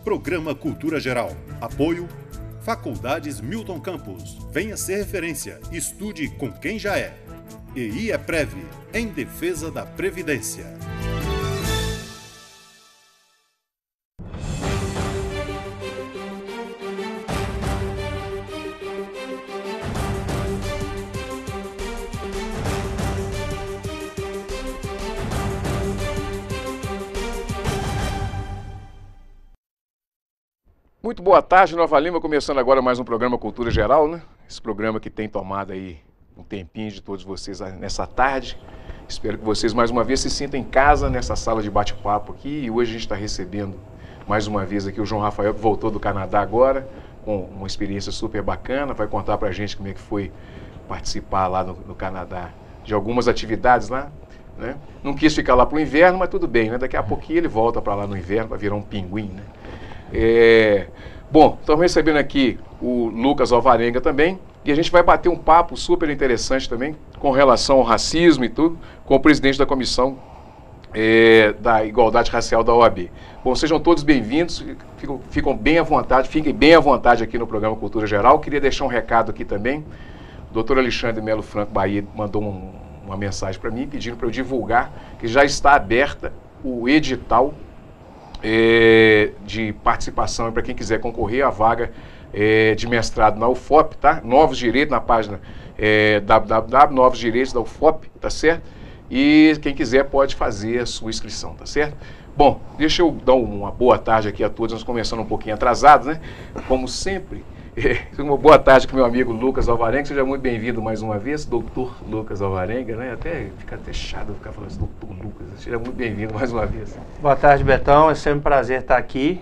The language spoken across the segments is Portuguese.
Programa Cultura Geral. Apoio Faculdades Milton Campos. Venha ser referência. Estude com quem já é. E IEPREV, em defesa da Previdência. Muito boa tarde, Nova Lima, começando agora mais um programa Cultura Geral, né? Esse programa que tem tomado aí um tempinho de todos vocês nessa tarde. Espero que vocês mais uma vez se sintam em casa nessa sala de bate-papo aqui. E hoje a gente está recebendo mais uma vez aqui o João Rafael, que voltou do Canadá agora, com uma experiência super bacana. Vai contar pra gente como é que foi participar lá no Canadá de algumas atividades lá, né? Não quis ficar lá pro inverno, mas tudo bem, né? Daqui a pouquinho ele volta para lá no inverno, para virar um pinguim, né? Bom, estamos recebendo aqui o Lucas Alvarenga também, e a gente vai bater um papo super interessante também com relação ao racismo e tudo, com o presidente da Comissão da Igualdade Racial da OAB. Bom, sejam todos bem-vindos, fiquem bem à vontade aqui no programa Cultura Geral. Queria deixar um recado aqui também. O Dr. Alexandre Melo Franco Bahia mandou uma mensagem para mim pedindo para eu divulgar que já está aberta o edital de participação para quem quiser concorrer à vaga de mestrado na UFOP, tá? Novos Direitos, na página www.novos direitos da UFOP, tá certo? E quem quiser pode fazer a sua inscrição, tá certo? Bom, deixa eu dar uma boa tarde aqui a todos, nós começando um pouquinho atrasados, né? Como sempre, uma boa tarde com meu amigo Lucas Alvarenga, seja muito bem-vindo mais uma vez, doutor Lucas Alvarenga, né? Fica até chato ficar falando assim, doutor Lucas, seja muito bem-vindo mais uma vez. Boa tarde, Betão, é sempre um prazer estar aqui.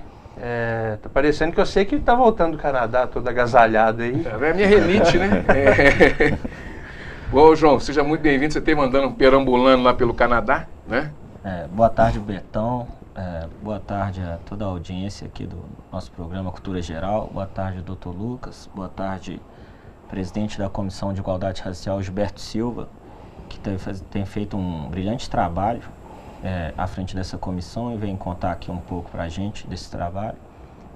Tá parecendo que eu sei que ele está voltando do Canadá, todo agasalhado aí. É a minha relite, né? Bom, João, seja muito bem-vindo, você esteve andando, perambulando lá pelo Canadá, né? Boa tarde, Betão. Boa tarde a toda a audiência aqui do nosso programa Cultura Geral. Boa tarde, doutor Lucas. Boa tarde, presidente da Comissão de Igualdade Racial, Gilberto Silva, que tem feito um brilhante trabalho à frente dessa comissão e vem contar aqui um pouco para a gente desse trabalho.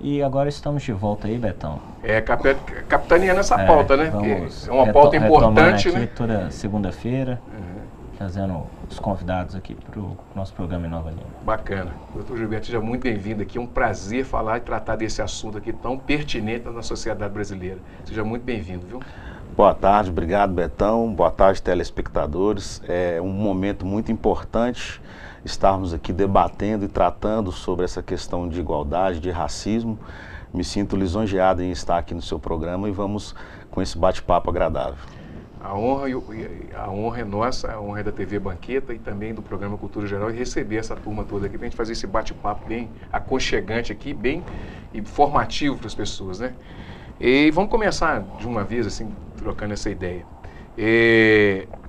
E agora estamos de volta aí, Betão. Capitaneando essa pauta, né? Vamos é uma pauta importante, aqui, né? Toda segunda-feira, trazendo os convidados aqui para o nosso programa em Nova Lima. Bacana. Doutor Gilberto, seja muito bem-vindo aqui. É um prazer falar e tratar desse assunto aqui tão pertinente na sociedade brasileira. Seja muito bem-vindo, viu? Boa tarde, obrigado, Betão. Boa tarde, telespectadores. É um momento muito importante estarmos aqui debatendo e tratando sobre essa questão de igualdade, de racismo. Me sinto lisonjeado em estar aqui no seu programa e vamos com esse bate-papo agradável. A honra é nossa, a honra é da TV Banqueta e também do programa Cultura Geral e receber essa turma toda aqui para a gente fazer esse bate-papo bem aconchegante aqui, bem informativo para as pessoas, né? E vamos começar de uma vez, assim, trocando essa ideia.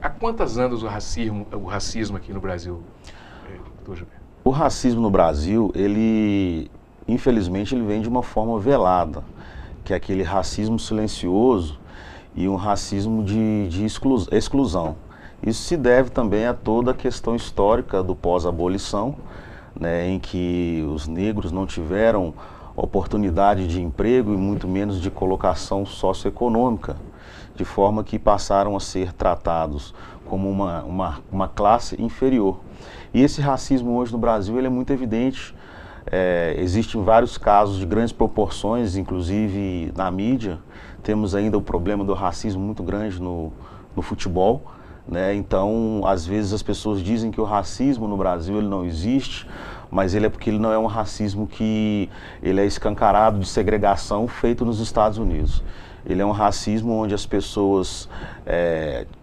Há quantos anos o racismo aqui no Brasil, doutor Gilberto? O racismo no Brasil, infelizmente, ele vem de uma forma velada, que é aquele racismo silencioso e um racismo de exclusão. Isso se deve também a toda a questão histórica do pós-abolição, né, em que os negros não tiveram oportunidade de emprego e muito menos de colocação socioeconômica, de forma que passaram a ser tratados como uma classe inferior. E esse racismo hoje no Brasil ele é muito evidente. Existem vários casos de grandes proporções, inclusive na mídia. Temos ainda o problema do racismo muito grande no futebol, né? Então, às vezes as pessoas dizem que o racismo no Brasil ele não existe, mas ele é porque ele não é um racismo que ele é escancarado de segregação feito nos Estados Unidos. Ele é um racismo onde as pessoas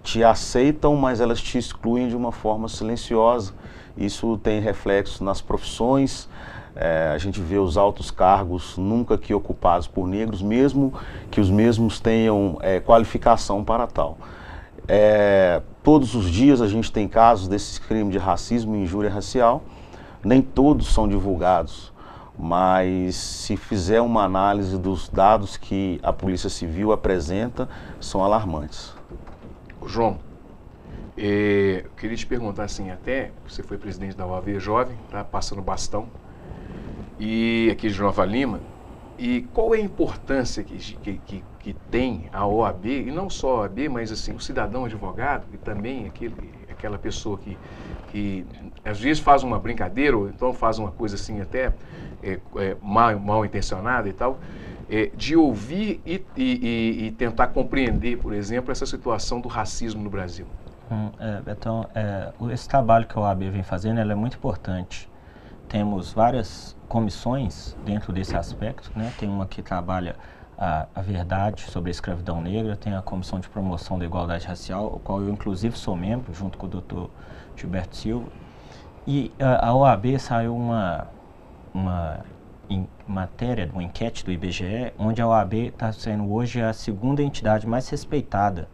te aceitam, mas elas te excluem de uma forma silenciosa. Isso tem reflexos nas profissões. A gente vê os altos cargos nunca que ocupados por negros, mesmo que os mesmos tenham qualificação para tal. Todos os dias a gente tem casos desses crimes de racismo e injúria racial. Nem todos são divulgados, mas se fizer uma análise dos dados que a Polícia Civil apresenta, são alarmantes. João, eu queria te perguntar assim, até você foi presidente da OAB jovem, tá passando bastão, e aqui de Nova Lima. E qual é a importância que tem a OAB, e não só a OAB, mas assim, o cidadão advogado, e também aquela pessoa que às vezes faz uma brincadeira, ou então faz uma coisa assim até mal intencionada e tal, de ouvir e tentar compreender, por exemplo, essa situação do racismo no Brasil. Então, esse trabalho que a OAB vem fazendo, é muito importante. Temos várias comissões dentro desse aspecto, né? Tem uma que trabalha a verdade sobre a escravidão negra, tem a Comissão de Promoção da Igualdade Racial, o qual eu inclusive sou membro, junto com o Dr. Gilberto Silva. E a OAB saiu uma matéria, uma enquete do IBGE, onde a OAB está sendo hoje a segunda entidade mais respeitada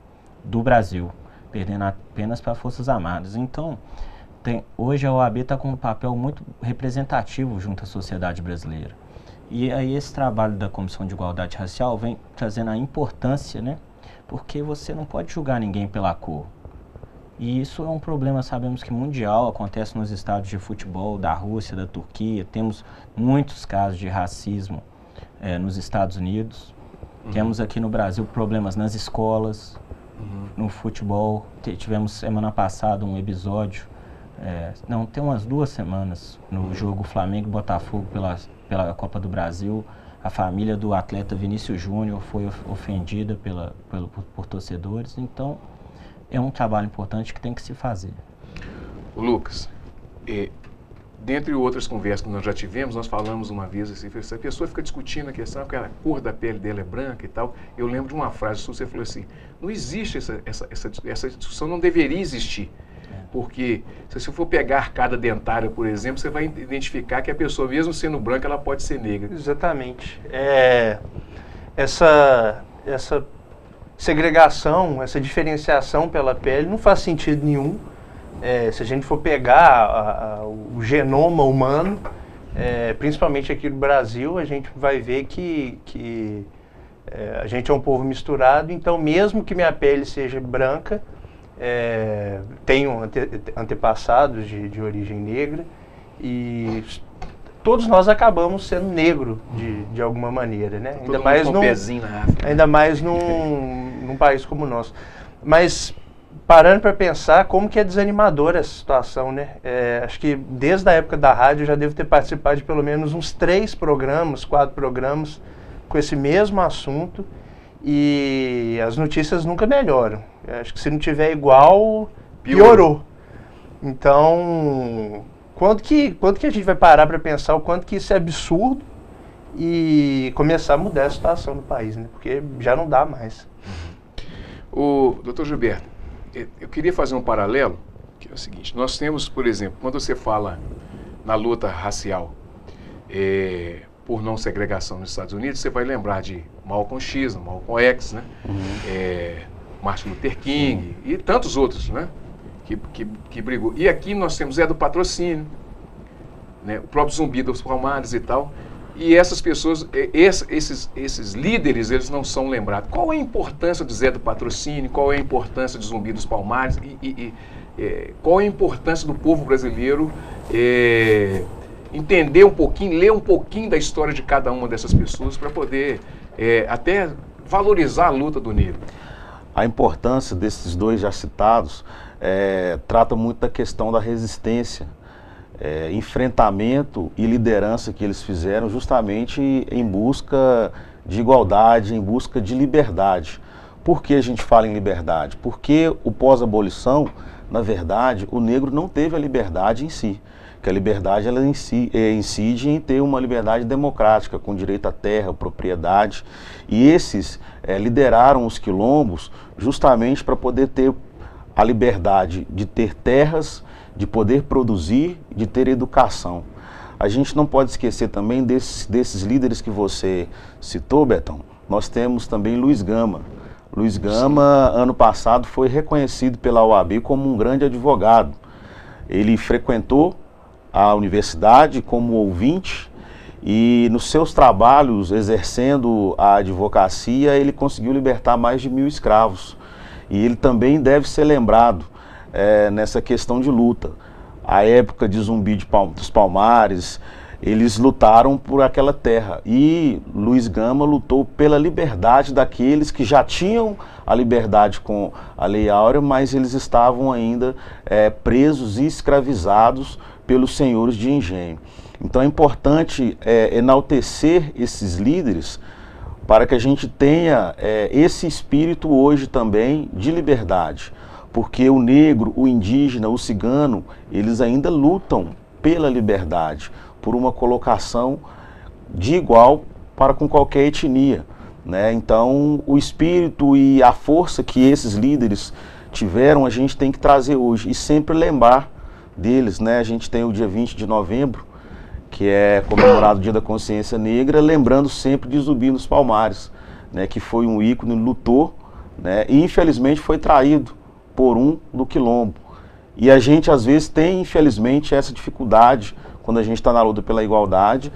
do Brasil, perdendo apenas para Forças Armadas. Então, hoje a OAB está com um papel muito representativo junto à sociedade brasileira. E aí esse trabalho da Comissão de Igualdade Racial vem trazendo a importância, né? Porque você não pode julgar ninguém pela cor. E isso é um problema, sabemos que mundial, acontece nos estádios de futebol da Rússia, da Turquia. Temos muitos casos de racismo nos Estados Unidos. Temos aqui no Brasil problemas nas escolas, no futebol. Tivemos semana passada um episódio, tem umas 2 semanas, no jogo Flamengo e Botafogo pela Copa do Brasil. A família do atleta Vinícius Júnior foi ofendida por torcedores. Então, é um trabalho importante que tem que se fazer. Lucas, dentre outras conversas que nós já tivemos, nós falamos uma vez assim, se a pessoa fica discutindo a questão que a cor da pele dela é branca e tal, eu lembro de uma frase sua, você falou assim, não existe essa discussão, não deveria existir. Porque se você for pegar a arcada dentária, por exemplo, você vai identificar que a pessoa, mesmo sendo branca, ela pode ser negra. Exatamente. Essa segregação, essa diferenciação pela pele não faz sentido nenhum. Se a gente for pegar o genoma humano, principalmente aqui no Brasil, a gente vai ver que a gente é um povo misturado, então mesmo que minha pele seja branca, tenho antepassados de origem negra e todos nós acabamos sendo negro de alguma maneira, né? Ainda mais num país como o nosso. Mas parando para pensar como que é desanimadora essa situação, né? Acho que desde a época da rádio eu já devo ter participado de pelo menos uns 3 programas, 4 programas com esse mesmo assunto e as notícias nunca melhoram. Acho que se não tiver igual, piorou. Então, quando que a gente vai parar para pensar o quanto que isso é absurdo e começar a mudar a situação no país, né? Porque já não dá mais. O doutor Gilberto, eu queria fazer um paralelo, que é o seguinte, nós temos, por exemplo, quando você fala na luta racial por não segregação nos Estados Unidos, você vai lembrar de Malcolm X, Malcolm X, né? Martin Luther King e tantos outros, né? Que brigou. E aqui nós temos Zé do Patrocínio, né? O próprio Zumbi dos Palmares e tal. E essas pessoas, esses líderes, eles não são lembrados. Qual é a importância do Zé do Patrocínio? Qual é a importância do Zumbi dos Palmares? Qual é a importância do povo brasileiro entender um pouquinho, ler um pouquinho da história de cada uma dessas pessoas para poder até valorizar a luta do negro? A importância desses dois já citados trata muito da questão da resistência, enfrentamento e liderança que eles fizeram justamente em busca de igualdade, em busca de liberdade. Por que a gente fala em liberdade? Porque o pós-abolição, na verdade, o negro não teve a liberdade em si. Que a liberdade ela incide em ter uma liberdade democrática, com direito à terra, propriedade. E esses lideraram os quilombos justamente para poder ter a liberdade de ter terras, de poder produzir, de ter educação. A gente não pode esquecer também desses líderes que você citou, Betão. Nós temos também Luiz Gama. Luiz Gama, ano passado, foi reconhecido pela OAB como um grande advogado. Ele frequentou a universidade como ouvinte e nos seus trabalhos exercendo a advocacia ele conseguiu libertar mais de 1000 escravos e ele também deve ser lembrado nessa questão de luta. A época de Zumbi dos Palmares, eles lutaram por aquela terra. E Luiz Gama lutou pela liberdade daqueles que já tinham a liberdade com a Lei Áurea, mas eles estavam ainda presos e escravizados pelos senhores de engenho. Então é importante enaltecer esses líderes para que a gente tenha esse espírito hoje também de liberdade. Porque o negro, o indígena, o cigano, eles ainda lutam pela liberdade, por uma colocação de igual para com qualquer etnia, né? Então, o espírito e a força que esses líderes tiveram, a gente tem que trazer hoje e sempre lembrar deles, né? A gente tem o dia 20 de novembro, que é comemorado o Dia da Consciência Negra, lembrando sempre de Zumbi dos Palmares, né? Que foi um ícone, lutou, né? E infelizmente foi traído por um do quilombo. E a gente às vezes tem, infelizmente, essa dificuldade, quando a gente está na luta pela igualdade,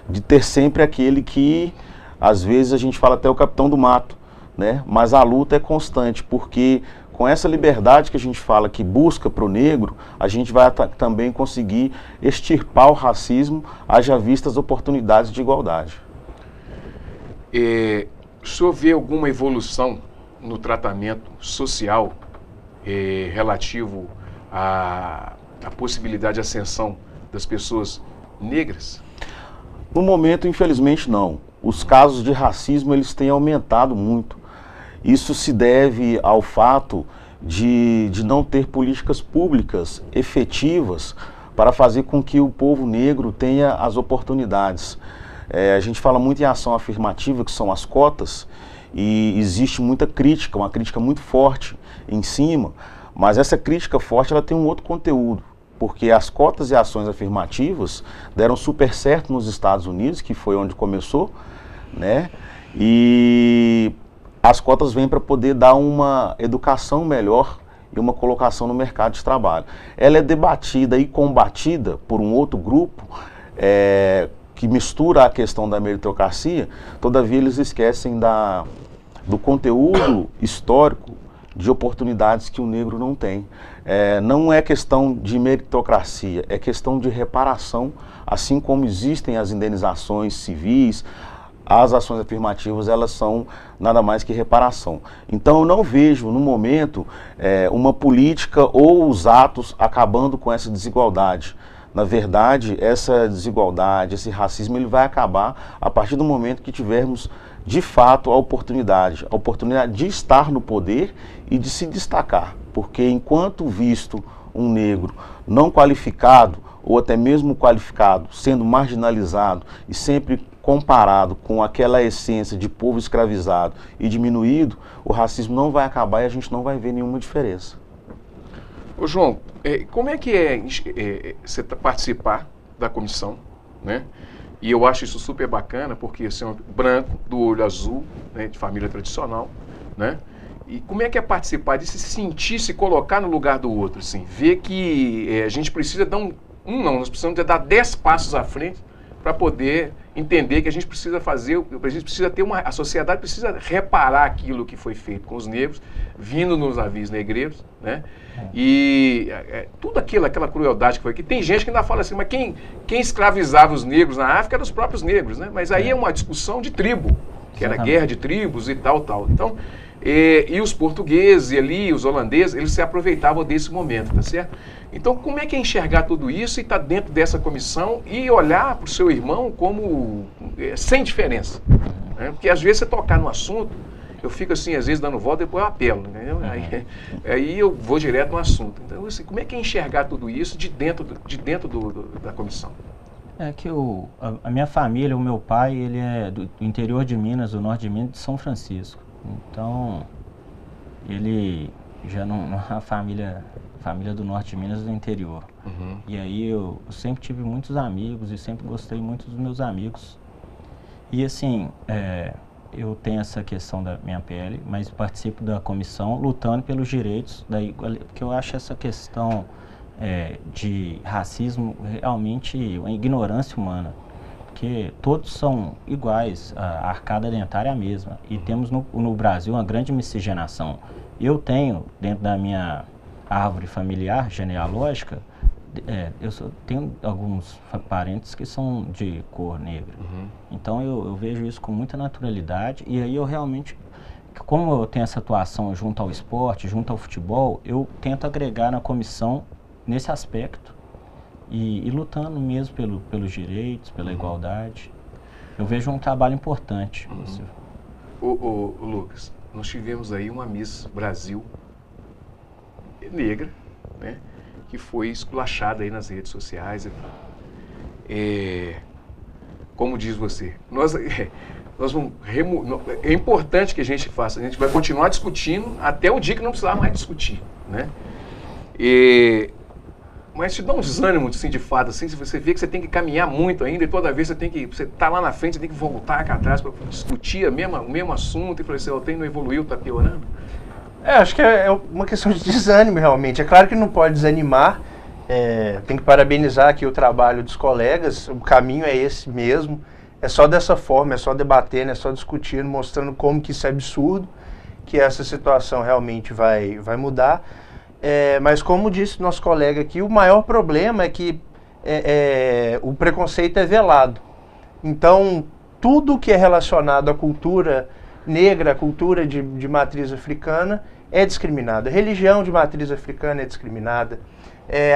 de ter sempre aquele que, às vezes, a gente fala até o capitão do mato, né? Mas a luta é constante, porque com essa liberdade que a gente fala que busca para o negro, a gente vai também conseguir extirpar o racismo, haja vista as oportunidades de igualdade. O senhor vê alguma evolução no tratamento social relativo à possibilidade de ascensão das pessoas negras? No momento, infelizmente, não. Os casos de racismo, eles têm aumentado muito. Isso se deve ao fato de não ter políticas públicas efetivas para fazer com que o povo negro tenha as oportunidades. A gente fala muito em ação afirmativa, que são as cotas, e existe muita crítica, uma crítica muito forte em cima, mas essa crítica forte ela tem um outro conteúdo, porque as cotas e ações afirmativas deram super certo nos Estados Unidos, que foi onde começou, né? E as cotas vêm para poder dar uma educação melhor e uma colocação no mercado de trabalho. Ela é debatida e combatida por um outro grupo que mistura a questão da meritocracia, todavia eles esquecem do conteúdo histórico de oportunidades que o negro não tem. Não é questão de meritocracia, é questão de reparação, assim como existem as indenizações civis, as ações afirmativas, elas são nada mais que reparação. Então eu não vejo no momento uma política ou os atos acabando com essa desigualdade. Na verdade, essa desigualdade, esse racismo, ele vai acabar a partir do momento que tivermos de fato a oportunidade de estar no poder e de se destacar, porque enquanto visto um negro não qualificado ou até mesmo qualificado, sendo marginalizado e sempre comparado com aquela essência de povo escravizado e diminuído, o racismo não vai acabar e a gente não vai ver nenhuma diferença. Ô João, como é que você participar da comissão, né? E eu acho isso super bacana, porque você é um branco, do olho azul, né, de família tradicional, né? E como é que é participar de se sentir, se colocar no lugar do outro, assim? Ver que a gente precisa dar nós precisamos dar 10 passos à frente para poder entender que a gente precisa fazer, a gente precisa ter a sociedade precisa reparar aquilo que foi feito com os negros, vindo nos navios negreiros, né? E tudo aquela crueldade que foi aqui. Tem gente que ainda fala assim, mas quem escravizava os negros na África eram os próprios negros, né? Mas aí é uma discussão de tribo, que era guerra de tribos e tal. Então, e os portugueses e ali, os holandeses, eles se aproveitavam desse momento, tá certo? Então, como é que é enxergar tudo isso e estar dentro dessa comissão e olhar para o seu irmão como sem diferença? Né? Porque às vezes você tocar no assunto, eu fico assim, às vezes dando volta, depois eu apelo, entendeu? Aí eu vou direto no assunto. Então, assim, como é que é enxergar tudo isso de dentro da comissão? É que a minha família, o meu pai, ele é do interior de Minas, do norte de Minas, de São Francisco. Então, ele já não é a família do norte de Minas, do interior. E aí eu sempre tive muitos amigos e sempre gostei muito dos meus amigos. E assim, eu tenho essa questão da minha pele, mas participo da comissão lutando pelos direitos, porque eu acho essa questão de racismo realmente uma ignorância humana. Porque todos são iguais, a arcada dentária é a mesma. E temos no Brasil uma grande miscigenação. Eu tenho, dentro da minha árvore familiar genealógica, tenho alguns parentes que são de cor negra. Então eu vejo isso com muita naturalidade, e aí eu realmente, como eu tenho essa atuação junto ao esporte, junto ao futebol, eu tento agregar na comissão nesse aspecto e lutando mesmo pelos direitos, pela igualdade. Eu vejo um trabalho importante. O Lucas, nós tivemos aí uma Miss Brasil negra, né, que foi esculachada aí nas redes sociais. Como diz você, nós vamos é importante que a gente faça, a gente vai continuar discutindo até o dia que não precisar mais discutir, né? Mas te dá um desânimo assim, de fato, assim, se você vê que você tem que caminhar muito ainda e toda vez você tá lá na frente, você tem que voltar cá atrás para discutir o mesmo assunto e falar assim, não evoluiu, está piorando. Acho que é uma questão de desânimo, realmente. É claro que não pode desanimar, tem que parabenizar aqui o trabalho dos colegas, o caminho é esse mesmo, é só dessa forma, é só debatendo, é só discutindo, mostrando como que isso é absurdo, que essa situação realmente vai mudar. Mas como disse nosso colega aqui, o maior problema é que o preconceito é velado. Então, tudo que é relacionado à cultura negra, a cultura de matriz africana, é discriminada. A religião de matriz africana é discriminada.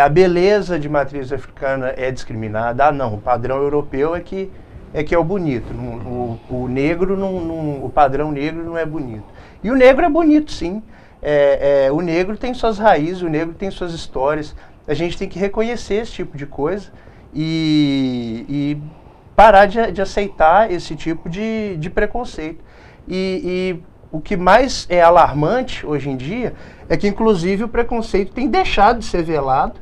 A beleza de matriz africana é discriminada. Não, o padrão europeu é que é o bonito. O negro, o padrão negro não é bonito. E o negro é bonito, sim. O negro tem suas raízes, o negro tem suas histórias. A gente tem que reconhecer esse tipo de coisa e parar de aceitar esse tipo de preconceito. E o que mais é alarmante hoje em dia é que, inclusive, o preconceito tem deixado de ser velado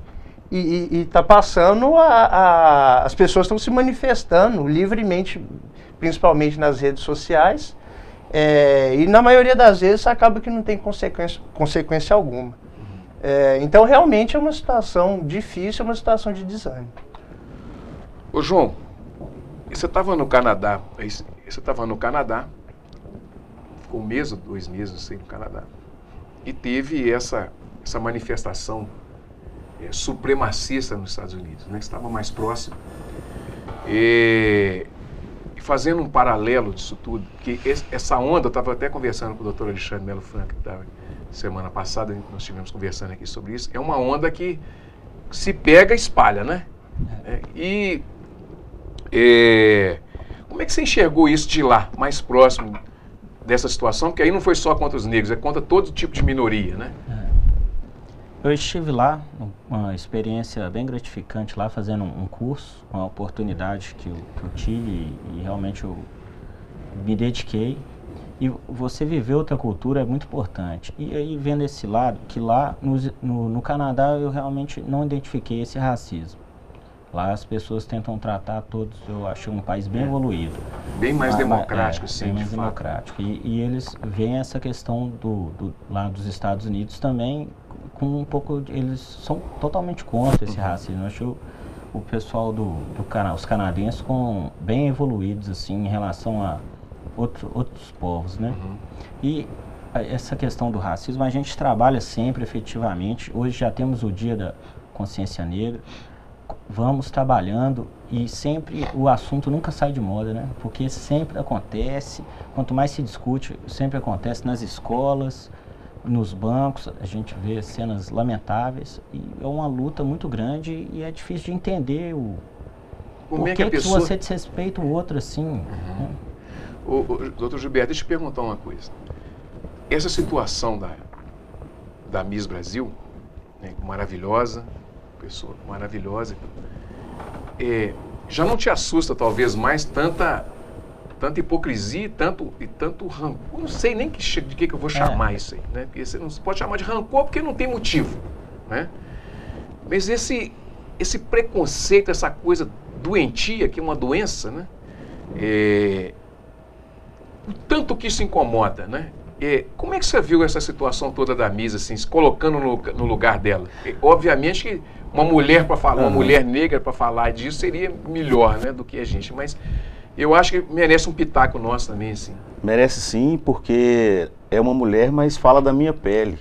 e está passando as pessoas estão se manifestando livremente, principalmente nas redes sociais, e na maioria das vezes acaba que não tem consequência alguma. Então, realmente é uma situação difícil, é uma situação de desânimo. Ô João, você estava no Canadá, ficou 1 mês ou 2 meses, não sei, no Canadá, e teve essa manifestação supremacista nos Estados Unidos, né, que estava mais próximo. E fazendo um paralelo disso tudo, que essa onda, eu estava até conversando com o Dr. Alexandre Melo Franco, que estava semana passada, nós estivemos conversando aqui sobre isso, é uma onda que se pega e espalha, né? Como é que você enxergou isso de lá, mais próximo dessa situação? Porque aí não foi só contra os negros, é contra todo tipo de minoria, né? Eu estive lá, uma experiência bem gratificante lá, fazendo um curso, uma oportunidade que eu tive e realmente eu me dediquei. E você viver outra cultura é muito importante. E aí, vendo esse lado, que lá no Canadá eu realmente não identifiquei esse racismo. Lá as pessoas tentam tratar todos, eu acho um país bem evoluído. Bem mais democrático, sim, bem mais democrático. E eles veem essa questão lá dos Estados Unidos também com um pouco, eles são totalmente contra esse racismo. Eu acho o pessoal os canadenses bem evoluídos assim em relação a outros povos, né? E essa questão do racismo a gente trabalha sempre efetivamente. Hoje já temos o Dia da Consciência Negra. Vamos trabalhando e sempre o assunto nunca sai de moda, né? Porque sempre acontece, quanto mais se discute, sempre acontece nas escolas, nos bancos, a gente vê cenas lamentáveis e é uma luta muito grande e é difícil de entender por que você desrespeita o outro assim. Né? Doutor Gilberto, deixa eu te perguntar uma coisa. Essa situação da Miss Brasil, né, maravilhosa, pessoa maravilhosa, já não te assusta talvez mais tanta hipocrisia e tanto rancor? Não sei nem de que eu vou chamar isso aí, né? Porque você não pode chamar de rancor porque não tem motivo, né? Mas esse preconceito, essa coisa doentia, que é uma doença, né? O tanto que isso incomoda, né? Como é que você viu essa situação toda da Miss, assim, se colocando no lugar dela? Obviamente que uma mulher para falar, uma mulher negra para falar disso seria melhor, né, do que a gente, mas eu acho que merece um pitaco nosso também, assim. Merece sim, porque é uma mulher, mas fala da minha pele.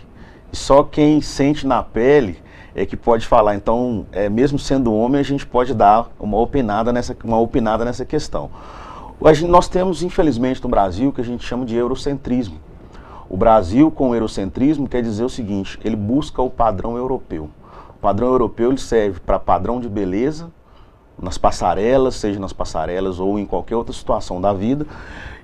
Só quem sente na pele que pode falar. Então, mesmo sendo homem, a gente pode dar uma opinada nessa questão. Nós temos, infelizmente, no Brasil, o que a gente chama de eurocentrismo. O Brasil, com o eurocentrismo, quer dizer o seguinte: ele busca o padrão europeu. O padrão europeu ele serve para padrão de beleza, nas passarelas, seja nas passarelas ou em qualquer outra situação da vida.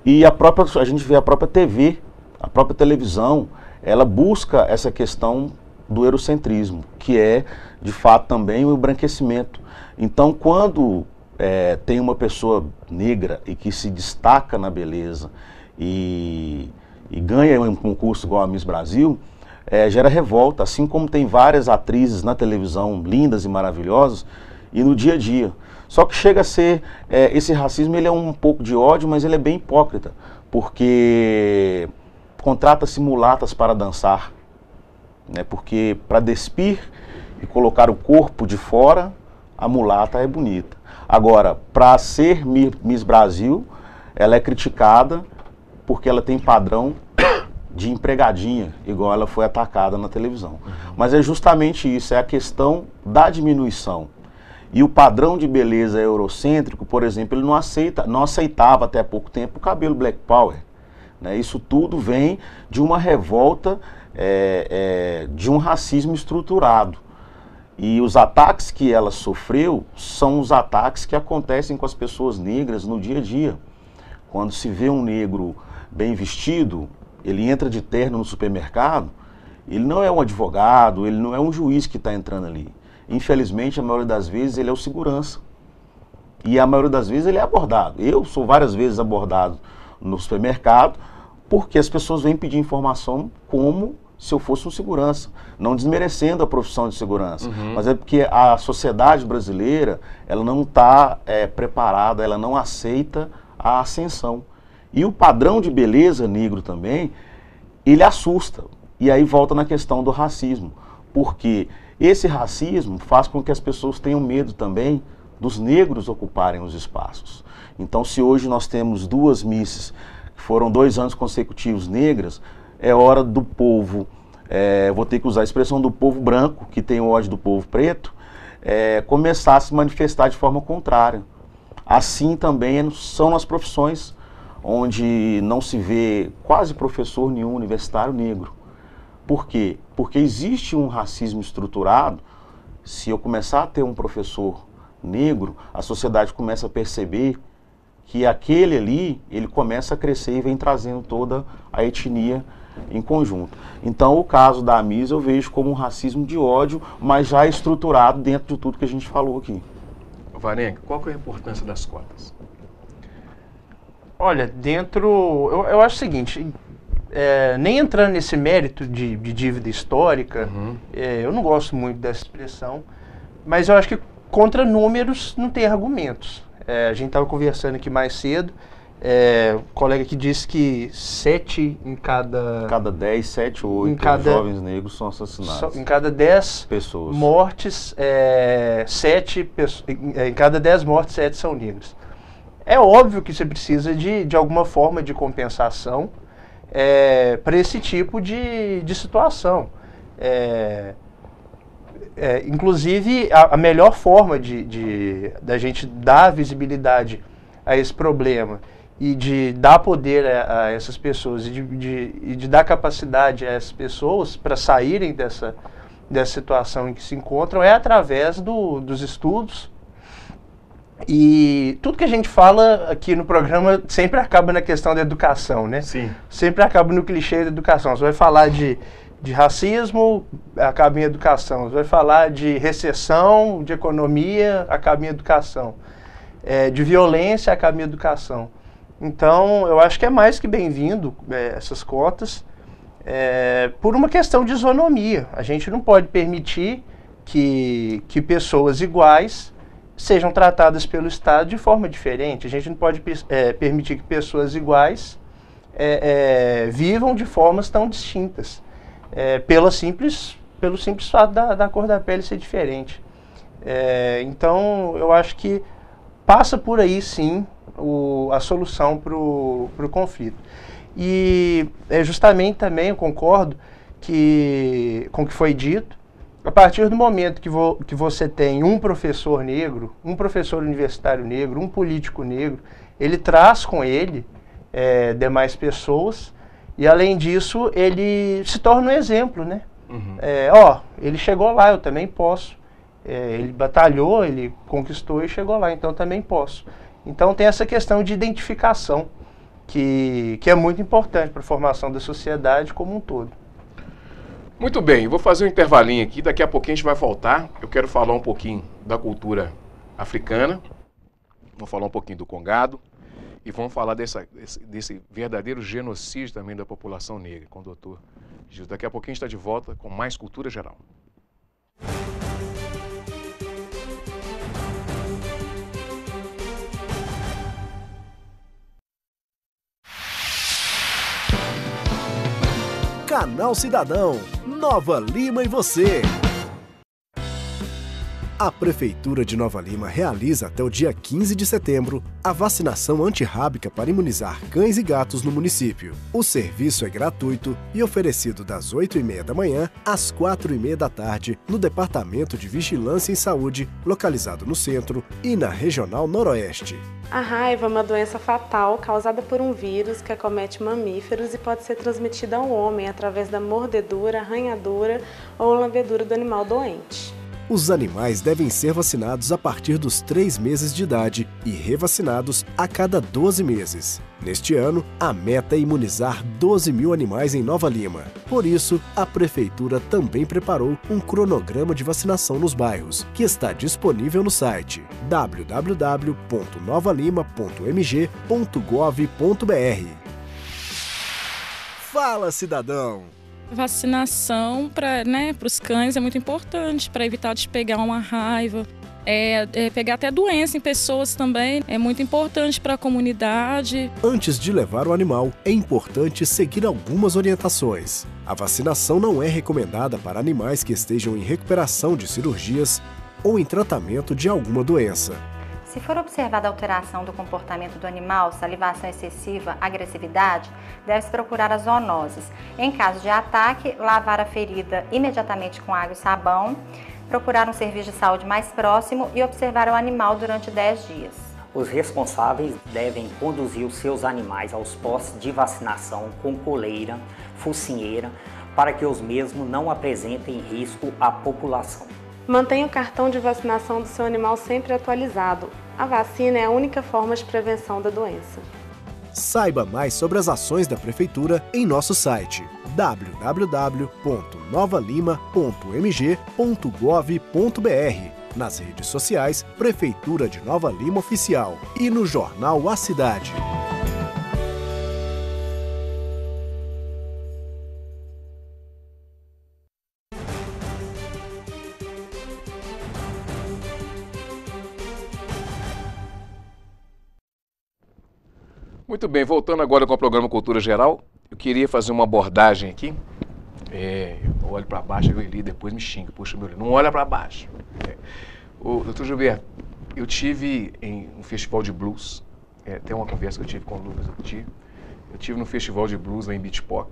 E a gente vê a própria TV, a própria televisão, ela busca essa questão do eurocentrismo, que é, de fato, também o embranquecimento. Então, quando tem uma pessoa negra e que se destaca na beleza e ganha um concurso igual a Miss Brasil, gera revolta, assim como tem várias atrizes na televisão lindas e maravilhosas e no dia a dia. Só que chega a ser, esse racismo ele é um pouco de ódio, mas ele é bem hipócrita, porque contrata-se mulatas para dançar, né? Porque para despir e colocar o corpo de fora, a mulata é bonita. Agora, para ser Miss Brasil, ela é criticada porque ela tem padrão de empregadinha, igual ela foi atacada na televisão. Mas é justamente isso, é a questão da diminuição. E o padrão de beleza eurocêntrico, por exemplo, ele não aceitava até há pouco tempo o cabelo Black Power, né? Isso tudo vem de uma revolta, de um racismo estruturado. E os ataques que ela sofreu são os ataques que acontecem com as pessoas negras no dia a dia. Quando se vê um negro bem vestido, ele entra de terno no supermercado, ele não é um advogado, ele não é um juiz que está entrando ali. Infelizmente, a maioria das vezes, ele é o segurança. E a maioria das vezes ele é abordado. Eu sou várias vezes abordado no supermercado porque as pessoas vêm pedir informação como se eu fosse um segurança, não desmerecendo a profissão de segurança, mas é porque a sociedade brasileira, ela não está preparada, ela não aceita a ascensão. E o padrão de beleza negro também, ele assusta. E aí volta na questão do racismo, porque esse racismo faz com que as pessoas tenham medo também dos negros ocuparem os espaços. Então, se hoje nós temos 2 misses, que foram 2 anos consecutivos negras, é hora do povo, vou ter que usar a expressão do povo branco, que tem ódio do povo preto, começar a se manifestar de forma contrária. Assim também são nas profissões, onde não se vê quase professor nenhum universitário negro. Por quê? Porque existe um racismo estruturado. Se eu começar a ter um professor negro, a sociedade começa a perceber que aquele ali, ele começa a crescer e vem trazendo toda a etnia em conjunto. Então, o caso da Miss eu vejo como um racismo de ódio, mas já estruturado dentro de tudo que a gente falou aqui. Varenga, qual que é a importância das cotas? Olha, eu acho o seguinte, nem entrando nesse mérito de dívida histórica, eu não gosto muito dessa expressão, mas eu acho que contra números não tem argumentos. A gente estava conversando aqui mais cedo, o colega que disse que 7 em cada 10, 7 ou 8 jovens negros são assassinados. Em cada 10 pessoas. Mortes, em cada 10 mortes, 7 são negros. É óbvio que você precisa de alguma forma de compensação para esse tipo de situação. Inclusive, a melhor forma da gente dar visibilidade a esse problema e de dar poder a essas pessoas e de dar capacidade a essas pessoas para saírem dessa situação em que se encontram é através dos estudos. E tudo que a gente fala aqui no programa sempre acaba na questão da educação, né? Sim. Sempre acaba no clichê da educação. Você vai falar de racismo, acaba em educação. Você vai falar de recessão, de economia, acaba em educação. De violência, acaba em educação. Então, eu acho que é mais que bem-vindo essas cotas por uma questão de isonomia. A gente não pode permitir que pessoas iguais sejam tratadas pelo Estado de forma diferente. A gente não pode permitir que pessoas iguais vivam de formas tão distintas, pelo simples fato da cor da pele ser diferente. Então, eu acho que passa por aí, sim, a solução para o conflito. E justamente também eu concordo com o que foi dito, A partir do momento que você tem um professor negro, um professor universitário negro, um político negro, ele traz com ele demais pessoas e, além disso, ele se torna um exemplo, né? Uhum. Ele chegou lá, eu também posso. Ele batalhou, ele conquistou e chegou lá, então eu também posso. Então tem essa questão de identificação que é muito importante para a formação da sociedade como um todo. Muito bem, vou fazer um intervalinho aqui, daqui a pouquinho a gente vai voltar. Eu quero falar um pouquinho da cultura africana, vou falar um pouquinho do Congado e vamos falar desse verdadeiro genocídio também da população negra com o doutor Gilson. Daqui a pouquinho a gente está de volta com mais Cultura Geral. Canal Cidadão, Nova Lima e você. A Prefeitura de Nova Lima realiza até o dia 15 de setembro a vacinação antirrábica para imunizar cães e gatos no município. O serviço é gratuito e oferecido das 8h30 da manhã às 4h30 da tarde no Departamento de Vigilância em Saúde, localizado no centro e na Regional Noroeste. A raiva é uma doença fatal causada por um vírus que acomete mamíferos e pode ser transmitida ao homem através da mordedura, arranhadura ou lambedura do animal doente. Os animais devem ser vacinados a partir dos 3 meses de idade e revacinados a cada 12 meses. Neste ano, a meta é imunizar 12 mil animais em Nova Lima. Por isso, a Prefeitura também preparou um cronograma de vacinação nos bairros, que está disponível no site www.novalima.mg.gov.br. Fala, cidadão! Vacinação para os cães é muito importante para evitar de pegar uma raiva, pegar até doença em pessoas também. É muito importante para a comunidade. Antes de levar o animal, é importante seguir algumas orientações. A vacinação não é recomendada para animais que estejam em recuperação de cirurgias ou em tratamento de alguma doença. Se for observada alteração do comportamento do animal, salivação excessiva, agressividade, deve-se procurar as zoonoses. Em caso de ataque, lavar a ferida imediatamente com água e sabão, procurar um serviço de saúde mais próximo e observar o animal durante 10 dias. Os responsáveis devem conduzir os seus animais aos postos de vacinação com coleira, focinheira, para que os mesmos não apresentem risco à população. Mantenha o cartão de vacinação do seu animal sempre atualizado. A vacina é a única forma de prevenção da doença. Saiba mais sobre as ações da Prefeitura em nosso site www.novalima.mg.gov.br, nas redes sociais Prefeitura de Nova Lima Oficial e no jornal A Cidade. Muito bem, voltando agora com o programa Cultura Geral, eu queria fazer uma abordagem aqui. Eu olho para baixo, eu li, depois me xinga, puxa meu olho, não olha para baixo. Doutor Gilberto, eu tive em um festival de blues, tem uma conversa que eu tive com o Lucas, eu tive no festival de blues lá em Beach Park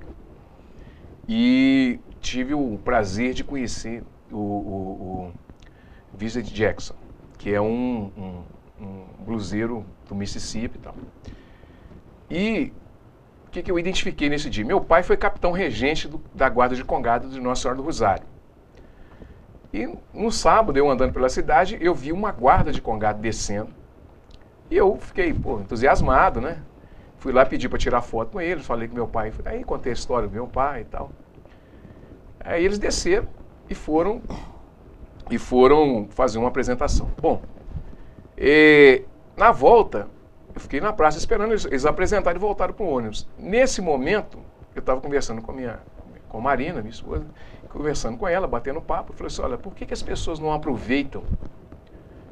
e tive o prazer de conhecer o Vincent Jackson, que é um bluseiro do Mississippi e tal. E o que eu identifiquei nesse dia? Meu pai foi capitão regente da guarda de Congado de Nossa Senhora do Rosário. E no sábado, eu andando pela cidade, eu vi uma guarda de Congado descendo. E eu fiquei, entusiasmado, né? Fui lá pedir para tirar foto com eles, falei com meu pai. Aí contei a história do meu pai e tal. Aí eles desceram e foram fazer uma apresentação. Bom, na volta, eu fiquei na praça esperando eles apresentarem e voltaram para o ônibus. Nesse momento, eu estava conversando com a Marina, minha esposa, conversando com ela, batendo papo. Eu falei assim, olha, por que as pessoas não aproveitam,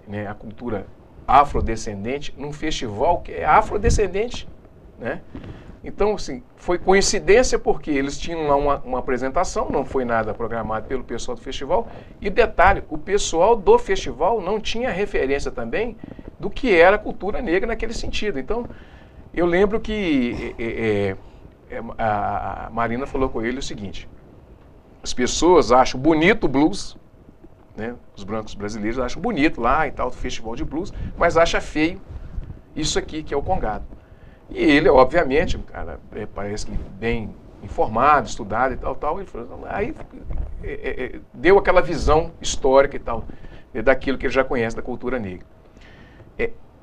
né, a cultura afrodescendente num festival que é afrodescendente, né? Então, assim, foi coincidência porque eles tinham lá uma apresentação, não foi nada programado pelo pessoal do festival. E detalhe, o pessoal do festival não tinha referência também do que era a cultura negra naquele sentido. Então, eu lembro que a Marina falou com ele o seguinte: as pessoas acham bonito o blues, né? Os brancos brasileiros acham bonito lá e tal, do festival de blues, mas acha feio isso aqui, que é o congado. E ele, obviamente, um cara, parece que bem informado, estudado e tal, ele falou, aí deu aquela visão histórica e tal, daquilo que ele já conhece da cultura negra.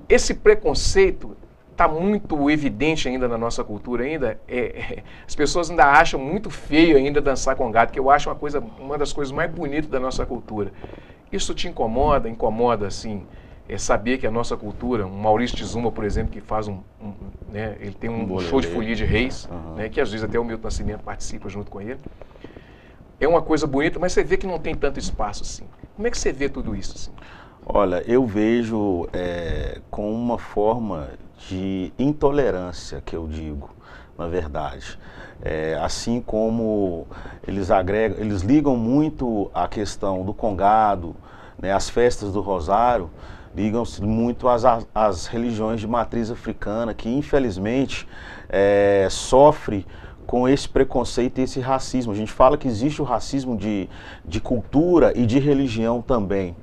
Esse preconceito está muito evidente ainda na nossa cultura ainda. As pessoas ainda acham muito feio ainda dançar congado, que eu acho uma das coisas mais bonitas da nossa cultura. Isso te incomoda? Incomoda, assim, saber que a nossa cultura, um Maurício Tizuma, por exemplo, que faz né, ele tem um show de folia de reis, né, que às vezes até o Milton Nascimento participa junto com ele. É uma coisa bonita, mas você vê que não tem tanto espaço assim. Como é que você vê tudo isso assim? Olha, eu vejo com uma forma de intolerância, que eu digo, na verdade. Assim como eles ligam muito a questão do congado, né, as festas do Rosário, ligam-se muito às religiões de matriz africana, que infelizmente sofre com esse preconceito e esse racismo. A gente fala que existe o racismo de cultura e de religião também.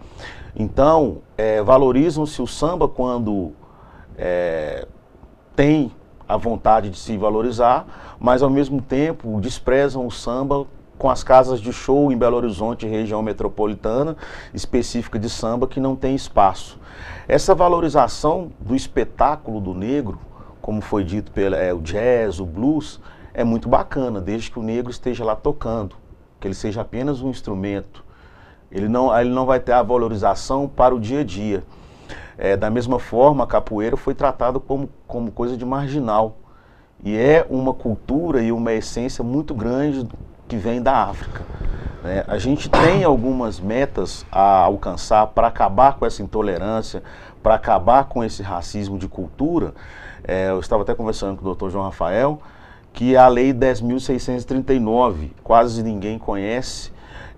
Então, valorizam-se o samba quando tem a vontade de se valorizar, mas ao mesmo tempo desprezam o samba com as casas de show em Belo Horizonte, região metropolitana, específica de samba, que não tem espaço. Essa valorização do espetáculo do negro, como foi dito pelo o jazz, o blues, é muito bacana, desde que o negro esteja lá tocando, que ele seja apenas um instrumento. Ele não vai ter a valorização para o dia a dia. Da mesma forma, a capoeira foi tratada como coisa de marginal. E é uma cultura e uma essência muito grande que vem da África. A gente tem algumas metas a alcançar para acabar com essa intolerância, para acabar com esse racismo de cultura. Eu estava até conversando com o Dr. João Rafael, que é a Lei 10.639, quase ninguém conhece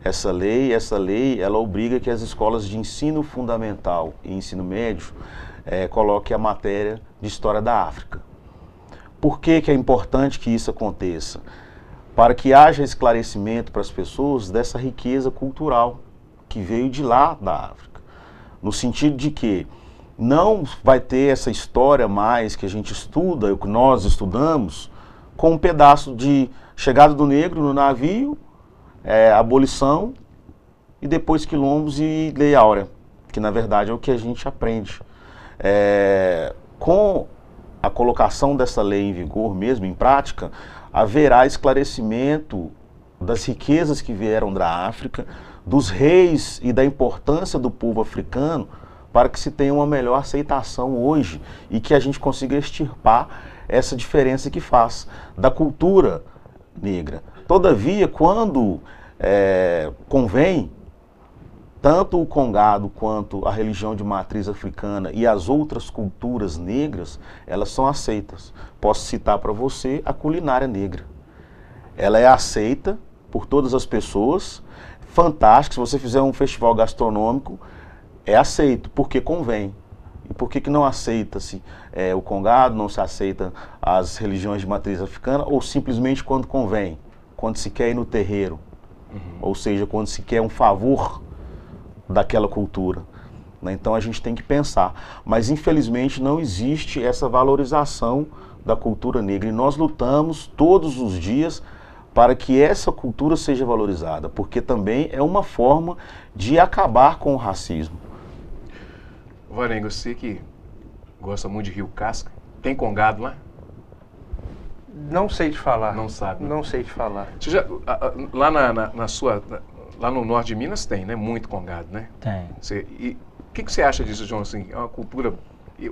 essa lei. Essa lei, ela obriga que as escolas de ensino fundamental e ensino médio coloquem a matéria de História da África. Por que é importante que isso aconteça? Para que haja esclarecimento para as pessoas dessa riqueza cultural que veio de lá da África. No sentido de que não vai ter essa história mais que a gente estuda, o que nós estudamos, com um pedaço de chegada do negro no navio, abolição e depois quilombos e lei áurea, que na verdade é o que a gente aprende. Com a colocação dessa lei em vigor mesmo, em prática, haverá esclarecimento das riquezas que vieram da África, dos reis e da importância do povo africano, para que se tenha uma melhor aceitação hoje e que a gente consiga extirpar essa diferença que faz da cultura negra. Todavia, quando convém, tanto o congado quanto a religião de matriz africana e as outras culturas negras, elas são aceitas. Posso citar para você a culinária negra. Ela é aceita por todas as pessoas, fantástica. Se você fizer um festival gastronômico, é aceito, porque convém. E por que não aceita-se o congado, não se aceita as religiões de matriz africana, ou simplesmente quando convém, quando se quer ir no terreiro, ou seja, quando se quer um favor daquela cultura. Então a gente tem que pensar, mas infelizmente não existe essa valorização da cultura negra, e nós lutamos todos os dias para que essa cultura seja valorizada, porque também é uma forma de acabar com o racismo. Varenga, você que gosta muito de Rio Casca, tem congado lá? Não sei te falar. Não sabe? Né? Não sei te falar. Você já, lá lá no norte de Minas tem, né? Muito congado, né? Tem. E o que você acha disso, João? Assim, é uma cultura...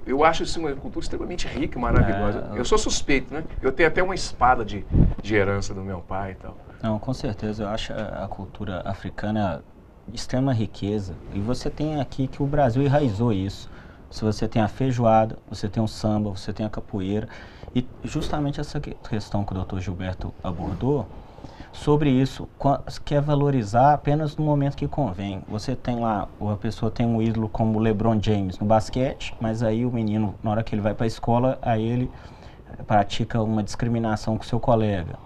Eu acho isso uma cultura extremamente rica e maravilhosa. Eu sou suspeito, né? Eu tenho até uma espada de herança do meu pai e tal. Não, com certeza. Eu acho a cultura africana de extrema riqueza. E você tem aqui que o Brasil enraizou isso. Se você tem a feijoada, você tem o samba, você tem a capoeira. E justamente essa questão que o Dr. Gilberto abordou, sobre isso, quer valorizar apenas no momento que convém. Você tem lá, a pessoa tem um ídolo como o LeBron James no basquete, mas aí o menino, na hora que ele vai para a escola, aí ele pratica uma discriminação com seu colega,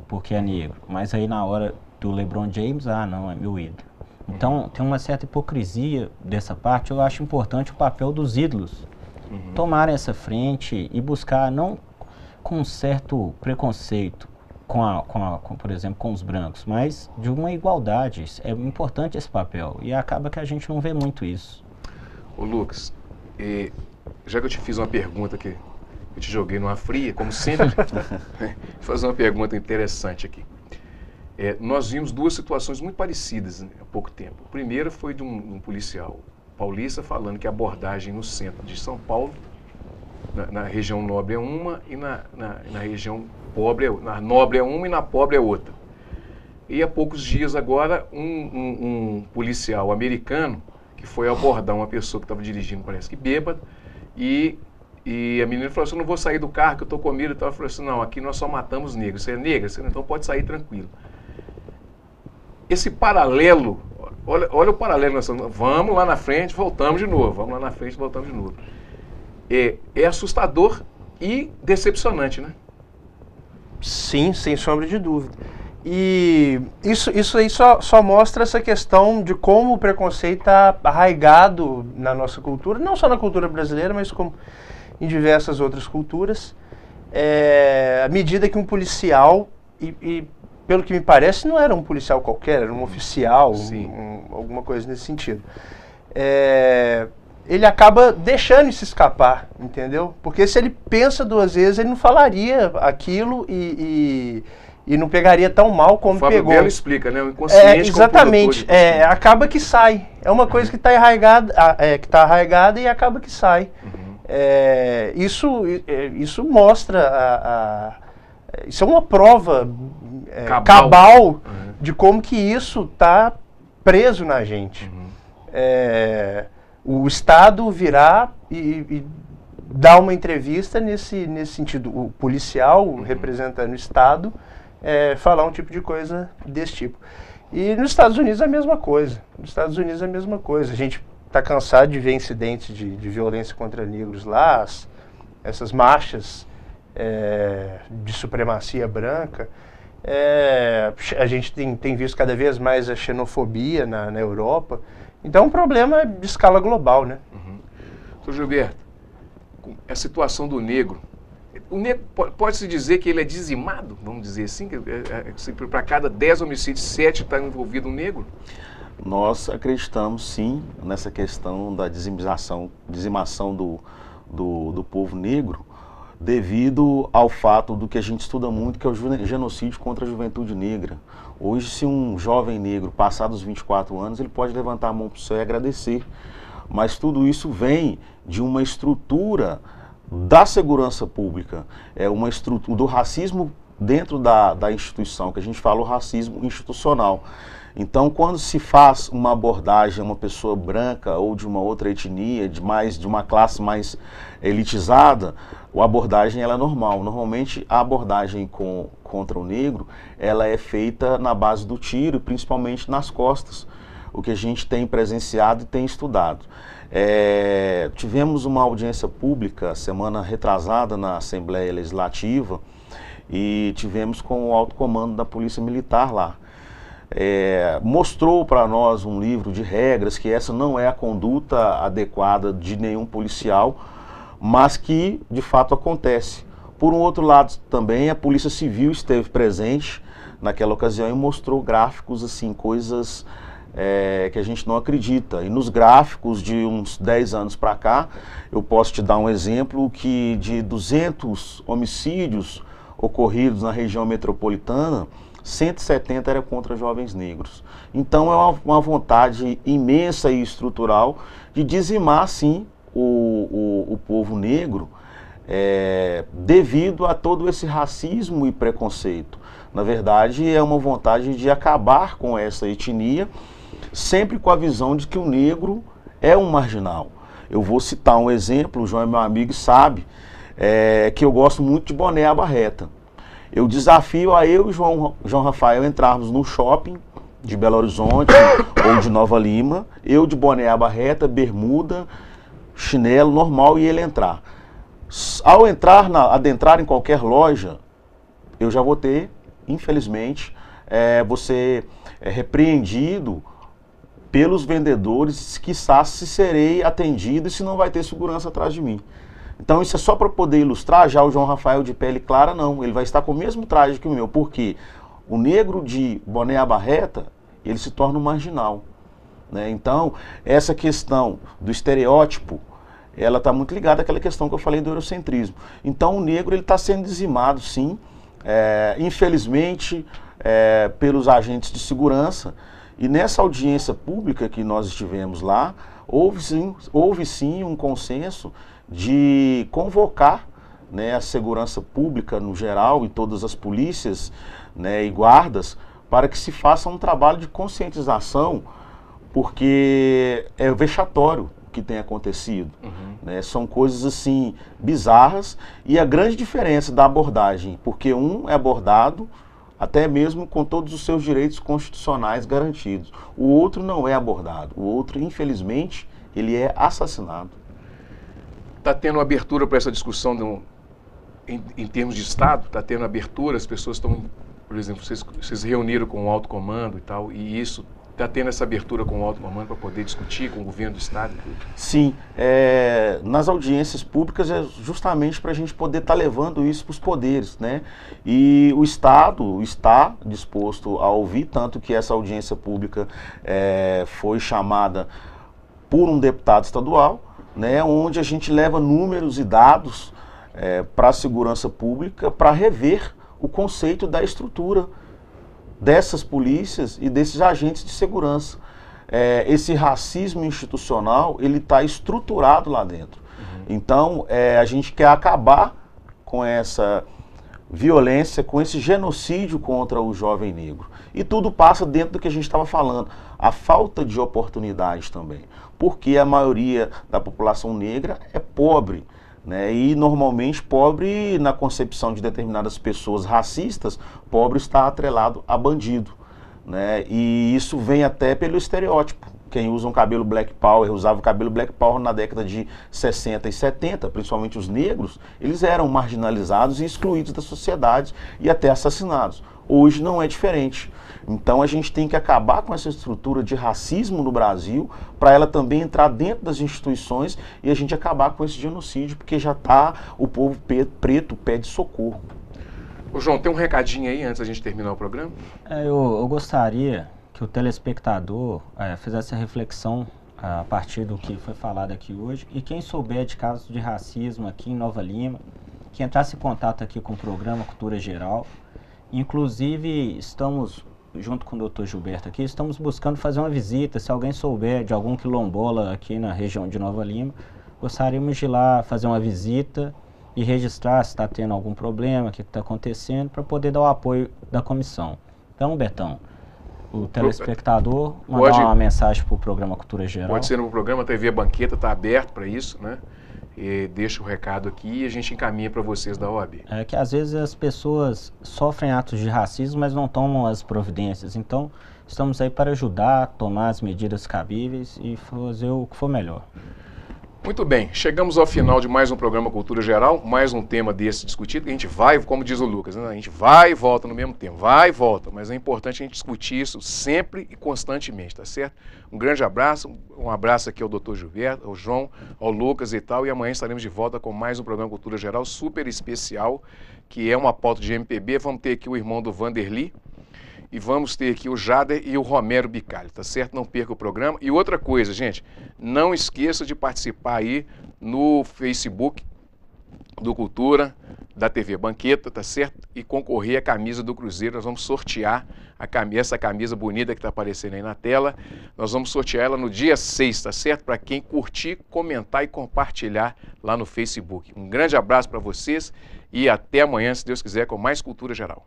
porque é negro. Mas aí na hora do LeBron James, não, é meu ídolo. Então, tem uma certa hipocrisia dessa parte. Eu acho importante o papel dos ídolos tomarem essa frente e buscar, não com um certo preconceito, por exemplo, com os brancos, mas de uma igualdade. É importante esse papel e acaba que a gente não vê muito isso. Ô Lucas, já que eu te fiz uma pergunta que eu te joguei numa fria, como sempre, vou fazer uma pergunta interessante aqui. Nós vimos duas situações muito parecidas há pouco tempo. A primeira foi de um policial paulista falando que a abordagem no centro de São Paulo, na região nobre é uma e na região pobre na nobre é uma e na pobre é outra. E há poucos dias agora, um policial americano que foi abordar uma pessoa que estava dirigindo, parece que bêbada, e a menina falou assim: eu não vou sair do carro que eu estou com medo. Ela falou assim: não, aqui nós só matamos negros. Você é negra? Então pode sair tranquilo. Esse paralelo, olha o paralelo, vamos lá na frente, voltamos de novo, vamos lá na frente, voltamos de novo. É assustador e decepcionante, né? Sim, sem sombra de dúvida. E isso aí só mostra essa questão de como o preconceito está arraigado na nossa cultura, não só na cultura brasileira, mas como em diversas outras culturas. À medida que um policial, e pelo que me parece, não era um policial qualquer, era um oficial, alguma coisa nesse sentido. Ele acaba deixando isso escapar, entendeu? Porque se ele pensa duas vezes, ele não falaria aquilo e não pegaria tão mal como pegou. O Fábio Belo explica, né? O inconsciente. Exatamente. Acaba que sai. É uma coisa que está arraigada e acaba que sai. Isso mostra isso é uma prova cabal de como que isso está preso na gente. O Estado virar e dar uma entrevista nesse sentido. O policial, representando o Estado, falar um tipo de coisa desse tipo. E nos Estados Unidos é a mesma coisa. A gente está cansado de ver incidentes de violência contra negros lá, essas marchas de supremacia branca. A gente tem visto cada vez mais a xenofobia na Europa. Então é um problema de escala global, né? Sr. Gilberto, a situação do negro, o negro pode-se dizer que ele é dizimado, vamos dizer assim, para cada 10 homicídios, 7 está envolvido um negro? Nós acreditamos sim nessa questão da dizimação do povo negro, devido ao fato do que a gente estuda muito, que é o genocídio contra a juventude negra. Hoje, se um jovem negro passar dos 24 anos, ele pode levantar a mão para o céu e agradecer. Mas tudo isso vem de uma estrutura da segurança pública, uma estrutura do racismo dentro da instituição, que a gente fala o racismo institucional. Então, quando se faz uma abordagem a uma pessoa branca ou de uma outra etnia, de uma classe mais elitizada, a abordagem ela é normal. Normalmente, a abordagem contra o negro, ela é feita na base do tiro, principalmente nas costas, o que a gente tem presenciado e tem estudado. Tivemos uma audiência pública semana retrasada na Assembleia Legislativa e tivemos com o alto comando da Polícia Militar lá. Mostrou para nós um livro de regras que essa não é a conduta adequada de nenhum policial, mas que de fato acontece. Por um outro lado também, a Polícia Civil esteve presente naquela ocasião e mostrou gráficos, assim, coisas que a gente não acredita. E nos gráficos de uns 10 anos para cá, eu posso te dar um exemplo que de 200 homicídios ocorridos na região metropolitana, 170 era contra jovens negros. Então é uma vontade imensa e estrutural de dizimar, sim, o povo negro devido a todo esse racismo e preconceito. Na verdade, é uma vontade de acabar com essa etnia, sempre com a visão de que o negro é um marginal. Eu vou citar um exemplo, o João é meu amigo e sabe que eu gosto muito de boné à barreta. Eu desafio a eu e João Rafael entrarmos no shopping de Belo Horizonte ou de Nova Lima, eu de boné à barreta, bermuda, chinelo normal e ele entrar. Ao adentrar em qualquer loja, eu já vou ter, infelizmente, você repreendido pelos vendedores, quiçá se serei atendido e se não vai ter segurança atrás de mim. Então isso é só para poder ilustrar. Já o João Rafael de pele clara não, ele vai estar com o mesmo traje que o meu, porque o negro de boné abarreta, ele se torna um marginal, né? Então essa questão do estereótipo, ela está muito ligada àquela questão que eu falei do eurocentrismo. Então o negro ele está sendo dizimado, sim, infelizmente, pelos agentes de segurança. E nessa audiência pública que nós estivemos lá, houve sim um consenso de convocar, né, a segurança pública no geral e todas as polícias, né, e guardas, para que se faça um trabalho de conscientização, porque é vexatório o que tem acontecido. Né? São coisas assim bizarras, e a grande diferença da abordagem, porque um é abordado até mesmo com todos os seus direitos constitucionais garantidos. O outro não é abordado. O outro, infelizmente, ele é assassinado. Está tendo abertura para essa discussão em termos de Estado? Está tendo abertura? As pessoas estão, por exemplo, vocês reuniram com o alto comando e tal, e isso está tendo essa abertura com o alto comando para poder discutir com o governo do Estado? Sim, nas audiências públicas é justamente para a gente poder estar levando isso para os poderes, né? E o Estado está disposto a ouvir, tanto que essa audiência pública foi chamada por um deputado estadual, né? Onde a gente leva números e dados para a segurança pública para rever o conceito da estrutura dessas polícias e desses agentes de segurança. Esse racismo institucional, ele está estruturado lá dentro. Então, a gente quer acabar com essa violência, com esse genocídio contra o jovem negro. E tudo passa dentro do que a gente estava falando, a falta de oportunidades também. Porque a maioria da população negra é pobre, né? E normalmente pobre, na concepção de determinadas pessoas racistas, pobre está atrelado a bandido, né? E isso vem até pelo estereótipo. Quem usa um cabelo black power, usava o cabelo black power na década de 60 e 70, principalmente os negros, eles eram marginalizados e excluídos da sociedade e até assassinados. Hoje não é diferente. Então a gente tem que acabar com essa estrutura de racismo no Brasil, para ela também entrar dentro das instituições e a gente acabar com esse genocídio, porque já está, o povo preto pede socorro. Ô João, tem um recadinho aí antes da gente terminar o programa? Eu gostaria que o telespectador fizesse a reflexão a partir do que foi falado aqui hoje, e quem souber de casos de racismo aqui em Nova Lima, que entrasse em contato aqui com o programa Cultura Geral. Inclusive, estamos, junto com o Dr. Gilberto aqui, estamos buscando fazer uma visita. Se alguém souber de algum quilombola aqui na região de Nova Lima, gostaríamos de ir lá fazer uma visita e registrar se está tendo algum problema, o que está acontecendo, para poder dar o apoio da comissão. Então, Betão, o telespectador mandar uma mensagem para o programa Cultura Geral. Pode ser no programa, a TV Banqueta está aberto para isso, né? E deixa o recado aqui e a gente encaminha para vocês da OAB. É que às vezes as pessoas sofrem atos de racismo, mas não tomam as providências. Então, estamos aí para ajudar, tomar as medidas cabíveis e fazer o que for melhor. Muito bem, chegamos ao final de mais um programa Cultura Geral, mais um tema desse discutido, que a gente vai, como diz o Lucas, né? A gente vai e volta no mesmo tempo, vai e volta, mas é importante a gente discutir isso sempre e constantemente, tá certo? Um grande abraço, um abraço aqui ao Dr. Gilberto, ao João, ao Lucas e tal, e amanhã estaremos de volta com mais um programa Cultura Geral super especial, que é uma pauta de MPB. Vamos ter aqui o irmão do Vanderly, e vamos ter aqui o Jader e o Romero Bicalho, tá certo? Não perca o programa. E outra coisa, gente, não esqueça de participar aí no Facebook do Cultura, da TV Banqueta, tá certo? E concorrer à camisa do Cruzeiro. Nós vamos sortear essa camisa bonita que está aparecendo aí na tela. Nós vamos sortear ela no dia 6, tá certo? Para quem curtir, comentar e compartilhar lá no Facebook. Um grande abraço para vocês e até amanhã, se Deus quiser, com mais Cultura Geral.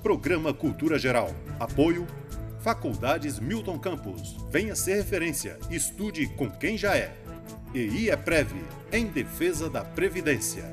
Programa Cultura Geral. Apoio Faculdades Milton Campos. Venha ser referência. Estude com quem já é. EI é Prev, em defesa da Previdência.